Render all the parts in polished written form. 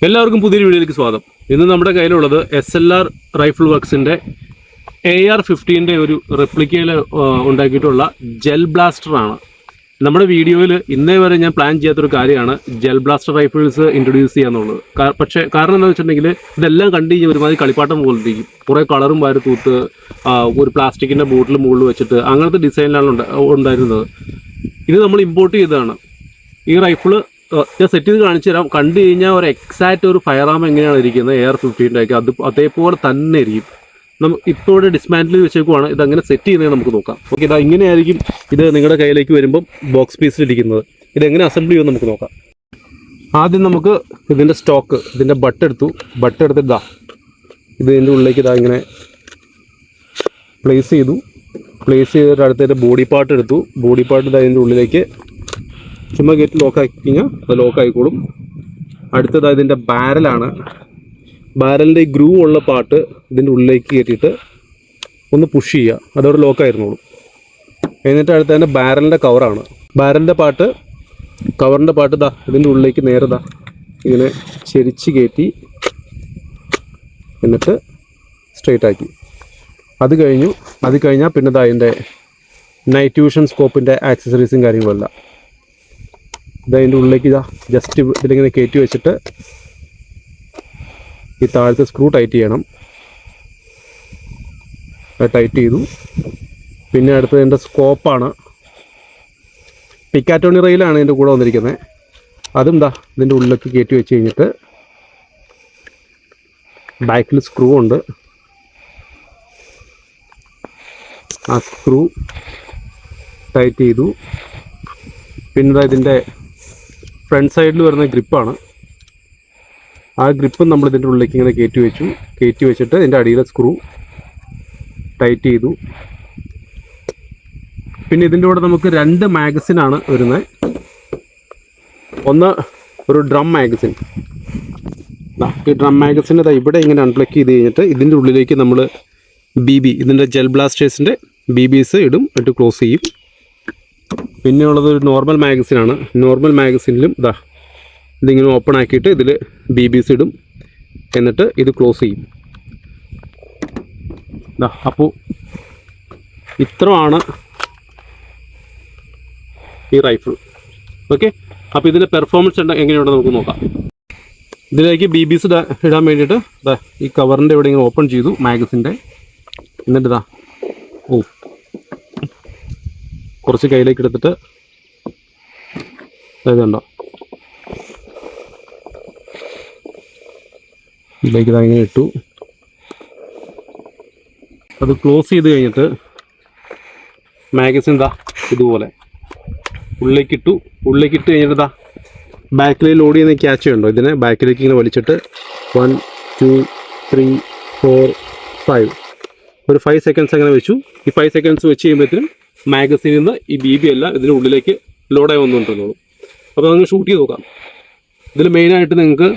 എല്ലാവർക്കും പുതിയൊരു വീഡിയോയിലേക്ക് സ്വാഗതം. ഇന്ന് നമ്മുടെ കയ്യിലുള്ളത് SLR റൈഫിൾ വർക്സിൻ്റെ AR-15 ഒരു റെപ്ലിക്കയിൽ ഉണ്ടാക്കിയിട്ടുള്ള ജെൽ ബ്ലാസ്റ്ററാണ്. നമ്മുടെ വീഡിയോയിൽ ഇന്നേ വരെ ഞാൻ പ്ലാൻ ചെയ്യാത്തൊരു കാര്യമാണ് ജെൽ ബ്ലാസ്റ്റർ റൈഫിൾസ് ഇൻട്രൊഡ്യൂസ് ചെയ്യാന്നുള്ളത്. പക്ഷേ കാരണം എന്താണെന്ന് വെച്ചിട്ടുണ്ടെങ്കിൽ ഇതെല്ലാം കണ്ടു കഴിഞ്ഞാൽ ഒരുമാതിരി കളിപ്പാട്ടം പോലെ ഇരിക്കും. കുറേ കളറും വാരി തൂത്ത് ഒരു പ്ലാസ്റ്റിക്കിൻ്റെ ബോട്ടിൽ മുകളിൽ വെച്ചിട്ട് അങ്ങനത്തെ ഡിസൈനിലാണ് ഉണ്ടായിരുന്നത്. ഇത് നമ്മൾ ഇമ്പോർട്ട് ചെയ്തതാണ്. ഈ റൈഫിള് ഞാൻ സെറ്റ് ചെയ്ത് കാണിച്ചു തരാം. കണ്ടു കഴിഞ്ഞാൽ ഒരു എക്സാക്റ്റ് ഒരു ഫയർ ആം എങ്ങനെയാണ് ഇരിക്കുന്നത് AR-15 ഒക്കെ അതേപോലെ തന്നെ ഇരിക്കും. ഇപ്പോൾ ഇവിടെ ഡിസ്മാൻറ്റിൽ വെച്ചേക്കുവാണ്. ഇതങ്ങനെ സെറ്റ് ചെയ്യുന്നത് നമുക്ക് നോക്കാം. ഓക്കെ, ഇതാ ഇങ്ങനെയായിരിക്കും ഇത് നിങ്ങളുടെ കയ്യിലേക്ക് വരുമ്പം ബോക്സ് പീസിലിരിക്കുന്നത്. ഇതെങ്ങനെ അസംബിൾ ചെയ്യുമെന്ന് നമുക്ക് നോക്കാം. ആദ്യം നമുക്ക് ഇതിൻ്റെ സ്റ്റോക്ക്, ഇതിൻ്റെ ബട്ട് എടുത്തിട്ട് ഇതാ ഇതിൻ്റെ ഉള്ളിലേക്ക് ഇതാ ഇങ്ങനെ പ്ലേസ് ചെയ്തിട്ട് അടുത്തതിൻ്റെ ബോഡി പാർട്ട് എടുത്തു. ബോഡി പാർട്ട് ഇതാ ഇതിൻ്റെ ഉള്ളിലേക്ക് ചുമ്മാ ഗേറ്റ് ലോക്കാക്കി കഴിഞ്ഞാൽ അത് ലോക്കായിക്കോളും. അടുത്തത് ഇതിൻ്റെ ബാരലാണ്. ബാരലിൻ്റെ ഈ ഗ്രൂ ഉള്ള പാർട്ട് ഇതിൻ്റെ ഉള്ളിലേക്ക് കയറ്റിയിട്ട് ഒന്ന് പുഷ് ചെയ്യുക, അതോടെ ലോക്കായിരുന്നോളും. എന്നിട്ട് അടുത്ത തന്നെ ബാരലിൻ്റെ കവറാണ്. കവറിൻ്റെ പാർട്ട് ഇതാ ഇതിൻ്റെ ഉള്ളിലേക്ക് നേരെ ഇതാ ഇങ്ങനെ ചെരിച്ച് കയറ്റി എന്നിട്ട് സ്ട്രെയിറ്റ് ആക്കി. അത് കഴിഞ്ഞാൽ പിന്നെ ഇതാ അതിൻ്റെ നൈറ്റ് വിഷൻ സ്കോപ്പിൻ്റെ ആക്സസറീസും കാര്യങ്ങളെല്ലാം ഇതതിൻ്റെ ഉള്ളിലേക്ക് ഇതാ ജസ്റ്റ് ഇതിലിങ്ങനെ കയറ്റി വെച്ചിട്ട് ഈ താഴത്തെ സ്ക്രൂ ടൈറ്റ് ചെയ്യണം. ടൈറ്റ് ചെയ്തു. പിന്നെ അടുത്തത് എൻ്റെ സ്കോപ്പാണ്. പിക്കാറ്റോണി റെയിലാണ് ഇതിൻ്റെ കൂടെ വന്നിരിക്കുന്നത്. അതും ഇതാ ഇതിൻ്റെ ഉള്ളിലേക്ക് കയറ്റി വെച്ച് കഴിഞ്ഞിട്ട് ബാക്കിൽ സ്ക്രൂ ഉണ്ട്. ആ സ്ക്രൂ ടൈറ്റ് ചെയ്തു. പിന്നെ ഇതിൻ്റെ ഫ്രണ്ട് സൈഡിൽ വരുന്ന ഗ്രിപ്പാണ്. ആ ഗ്രിപ്പ് നമ്മൾ ഇതിൻ്റെ ഉള്ളിലേക്ക് ഇങ്ങനെ കയറ്റി വെച്ചിട്ട് ഇതിൻ്റെ അടിയിലെ സ്ക്രൂ ടൈറ്റ് ചെയ്തു. പിന്നെ ഇതിൻ്റെ കൂടെ നമുക്ക് 2 മാഗസിനാണ് വരുന്നത്. ഒന്ന് ഒരു ഡ്രം മാഗസിൻ. ഈ ഡ്രം മാഗസിൻ ഇവിടെ ഇങ്ങനെ അൺപ്ലഗ് ചെയ്ത് കഴിഞ്ഞിട്ട് ഇതിൻ്റെ ഉള്ളിലേക്ക് നമ്മൾ ഇതിൻ്റെ ജെൽ ബ്ലാസ്റ്റേഴ്സിൻ്റെ BBs ഇടും, എന്നിട്ട് ക്ലോസ് ചെയ്യും. പിന്നെയുള്ളത് ഒരു നോർമൽ മാഗസിനാണ്. നോർമൽ മാഗസിനിലും ഇതാ ഇതിങ്ങനെ ഓപ്പൺ ആക്കിയിട്ട് ഇതിൽ BBs ഇടും, എന്നിട്ട് ഇത് ക്ലോസ് ചെയ്യും. ഇതാ അപ്പോൾ ഇത്രയാണ് ഈ റൈഫിൾ. ഓക്കെ, അപ്പോൾ ഇതിൻ്റെ പെർഫോമൻസ് എങ്ങനെയുണ്ടെന്ന് നമുക്ക് നോക്കാം. ഇതിലേക്ക് BBs ഇടാൻ വേണ്ടിയിട്ട് ഇതാ ഈ കവറിൻ്റെ ഇവിടെ ഇങ്ങനെ ഓപ്പൺ ചെയ്തു മാഗസിൻ്റെ. എന്നിട്ട് ഇതാ കുറച്ച് കയ്യിലേക്ക് എടുത്തിട്ട് ഇതുണ്ടോ ഇതിലേക്ക് ഇതാ ഇങ്ങനെ ഇട്ടു. അത് ക്ലോസ് ചെയ്ത് കഴിഞ്ഞിട്ട് മാഗസിൻ ഇതാ ഇതുപോലെ ഉള്ളിലേക്കിട്ട് കഴിഞ്ഞിട്ട് ഇതാ ബാക്കിൽ ലോഡ് ചെയ്യുന്ന ക്യാച്ച് ഉണ്ടോ, ഇതിനെ ബാക്കിലേക്ക് ഇങ്ങനെ വലിച്ചിട്ട് 1 2 3 4 5 ഒരു 5 സെക്കൻഡ്സ് അങ്ങനെ വെച്ചു. ഈ 5 സെക്കൻഡ്സ് വെച്ച് കഴിയുമ്പോഴത്തേനും മാഗസീനിൽ നിന്ന് ഈ BB എല്ലാം ഇതിൻ്റെ ഉള്ളിലേക്ക് ലോഡായി വന്നുകൊണ്ടിരുന്നോളൂ. അപ്പോൾ നമുക്ക് ഷൂട്ട് ചെയ്ത് നോക്കാം. ഇതിൽ മെയിനായിട്ട് നിങ്ങൾക്ക്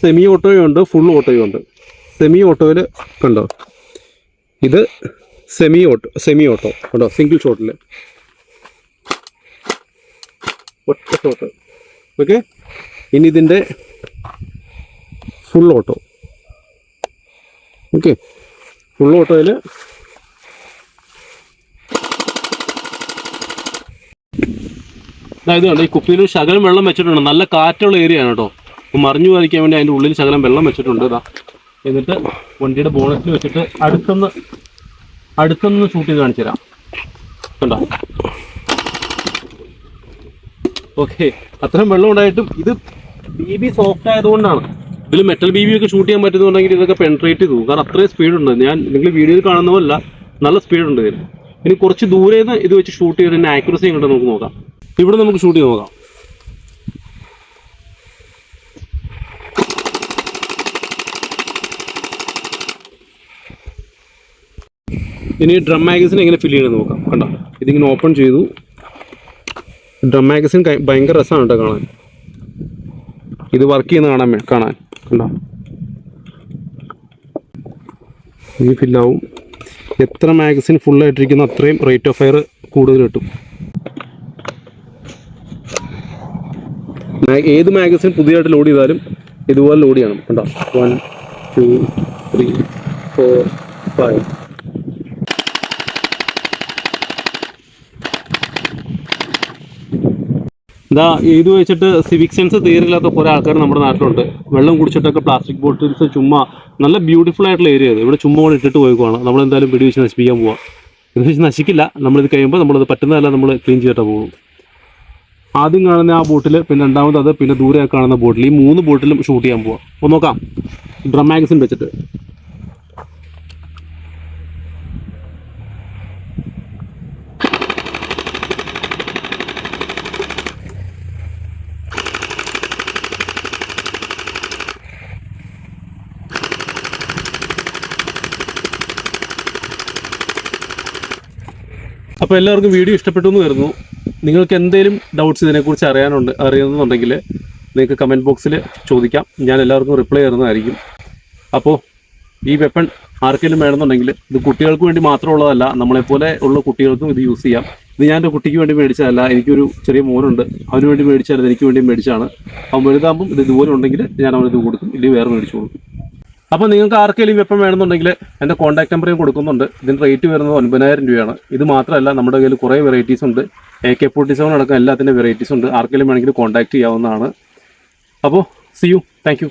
സെമി ഓട്ടോയും ഉണ്ട്, ഫുൾ ഓട്ടോയും ഉണ്ട്. സെമി ഓട്ടോയിൽ കണ്ടോ, ഇത് സെമി ഓട്ടോ കണ്ടോ, സിംഗിൾ ഷോട്ടിൽ ഒറ്റ ഷോട്ട്. ഓക്കെ, ഇനി ഇതിൻ്റെ ഫുൾ ഓട്ടോ. ഓക്കെ, ഫുൾ ഓട്ടോയിൽ ഇത് കണ്ടോ, ഈ കുപ്പിയിൽ ശകലം വെള്ളം വെച്ചിട്ടുണ്ട്. നല്ല കാറ്റുള്ള ഏരിയ ആണ് കേട്ടോ. മറിഞ്ഞു പോകാതിരിക്കാൻ വേണ്ടി അതിൻ്റെ ഉള്ളിൽ ശകലം വെള്ളം വെച്ചിട്ടുണ്ട്. ഇതാ എന്നിട്ട് വണ്ടിയുടെ ബോണറ്റിൽ വെച്ചിട്ട് അടുത്തൊന്ന് ഷൂട്ട് ചെയ്ത് കാണിച്ചു തരാം. കണ്ടോ, ഓക്കെ, അത്രയും വെള്ളം ഉണ്ടായിട്ടും ഇത് BB സോഫ്റ്റ് ആയതുകൊണ്ടാണ്. ഇതിൽ മെറ്റൽ BB ഒക്കെ ഷൂട്ട് ചെയ്യാൻ പറ്റുന്നുണ്ടെങ്കിൽ ഇതൊക്കെ പെൻട്രേറ്റ് ചെയ്തു, കാരണം അത്രയും സ്പീഡുണ്ട്. നിങ്ങൾ വീഡിയോയിൽ കാണുന്ന പോലല്ല, നല്ല സ്പീഡുണ്ട് ഇതിന്. ഇനി കുറച്ച് ദൂരെ നിന്ന് ഇത് വെച്ച് ഷൂട്ട് ചെയ്തതിൻ്റെ ആക്യുറസി എങ്ങോട്ട് നമുക്ക് നോക്കാം. ഇവിടെ നമുക്ക് ഷൂട്ട് ചെയ്ത് നോക്കാം. ഇനി ഡ്രം മാഗസിൻ എങ്ങനെ ഫില്ല് ചെയ്യണമെന്ന് നോക്കാം. കണ്ടോ, ഇതിങ്ങനെ ഓപ്പൺ ചെയ്തു. ഡ്രം മാഗസിൻ ഭയങ്കര രസമാണ് കേട്ടോ കാണാൻ. ഇത് വർക്ക് ചെയ്യുന്ന കാണാൻ കണ്ടോ, ഈ ഫില്ലാവും. എത്ര മാഗസിൻ ഫുള്ളായിട്ടിരിക്കുന്ന അത്രയും റേറ്റ് ഓഫ് ഫയർ കൂടുതൽ കിട്ടും. ഏത് മാഗസിൻ പുതിയതായിട്ട് ലോഡ് ചെയ്താലും ഇതുപോലെ ലോഡ് ചെയ്യണം. കണ്ടോ, 1 2 3 4 5. ഇതാ ഇത് വെച്ചിട്ട് സിവിക് സെൻസ് തീരില്ലാത്ത കുറേ ആൾക്കാർ നമ്മുടെ നാട്ടിലുണ്ട്. വെള്ളം കുടിച്ചിട്ടൊക്കെ പ്ലാസ്റ്റിക് ബോട്ടിൽസ് ചുമ്മാ, നല്ല ബ്യൂട്ടിഫുൾ ആയിട്ടുള്ള ഏരിയ അത്. ഇവിടെ ചുമ്മാ കൊണ്ട് ഇട്ടിട്ട് പോയിക്കുവാണ്. നമ്മളെന്തായാലും പിടി വെച്ച് നശിപ്പിക്കാൻ പോവാം. ഇത് വെച്ച് നശിക്കില്ല, നമ്മളിത് കഴിയുമ്പോൾ നമ്മളത് പറ്റുന്നതല്ല നമ്മൾ ക്ലീൻ ചെയ്തിട്ട് പോകും. ആദ്യം കാണുന്ന ആ ബോട്ടിൽ, പിന്നെ രണ്ടാമത് അത്, പിന്നെ ദൂരെ കാണുന്ന ബോട്ടിൽ, ഈ 3 ബോട്ടിലും ഷൂട്ട് ചെയ്യാൻ പോവാം. അപ്പോൾ നോക്കാം ഡ്രം മാഗസിൻ വെച്ചിട്ട്. അപ്പോൾ എല്ലാവർക്കും വീഡിയോ ഇഷ്ടപ്പെട്ടു എന്ന് കരുതുന്നു. നിങ്ങൾക്ക് എന്തെങ്കിലും ഡൗട്ട്സ് ഇതിനെക്കുറിച്ച് അറിയുന്നുണ്ടെങ്കിൽ നിങ്ങൾക്ക് കമൻറ്റ് ബോക്സിൽ ചോദിക്കാം. ഞാൻ എല്ലാവർക്കും റിപ്ലൈ തരുന്നതായിരിക്കും. അപ്പോൾ ഈ വെപ്പൺ ആർക്കെങ്കിലും വേണമെന്നുണ്ടെങ്കിൽ, ഇത് കുട്ടികൾക്ക് വേണ്ടി മാത്രമുള്ളതല്ല, നമ്മളെപ്പോലെ ഉള്ള കുട്ടികൾക്കും ഇത് യൂസ് ചെയ്യാം. ഇത് ഞാൻ എൻ്റെ കുട്ടിക്ക് വേണ്ടി മേടിച്ചതല്ല, എനിക്കൊരു ചെറിയ മോനുണ്ട്, അവന് വേണ്ടി മേടിച്ചതല്ല, എനിക്ക് വേണ്ടി മേടിച്ചതാണ്. അവൻ വലുതാകുമ്പം ഇത് ഇതുപോലെ ഉണ്ടെങ്കിൽ ഞാൻ അവനിത് കൊടുക്കും, ഇല്ലെങ്കിൽ വേറെ മേടിച്ചു കൊടുക്കും. അപ്പോൾ നിങ്ങൾക്ക് ആർക്കെങ്കിലും വെപ്പൺ വേണമെന്നുണ്ടെങ്കിൽ എൻ്റെ കോൺടാക്ട് നമ്പർ ഞാൻ കൊടുക്കുന്നുണ്ട്. ഇതിൻ്റെ റേറ്റ് വരുന്നത് 9,000 രൂപയാണ്. ഇത് മാത്രമല്ല, നമ്മുടെ കയ്യിൽ കുറേ വെറൈറ്റീസ് ഉണ്ട്. AK-47 അടക്കം എല്ലാത്തിൻ്റെ വെറൈറ്റീസ് ഉണ്ട്. ആർക്കെങ്കിലും വേണമെങ്കിൽ കോൺടാക്ട് ചെയ്യാവുന്നതാണ്. അപ്പോൾ സി യു, താങ്ക് യു.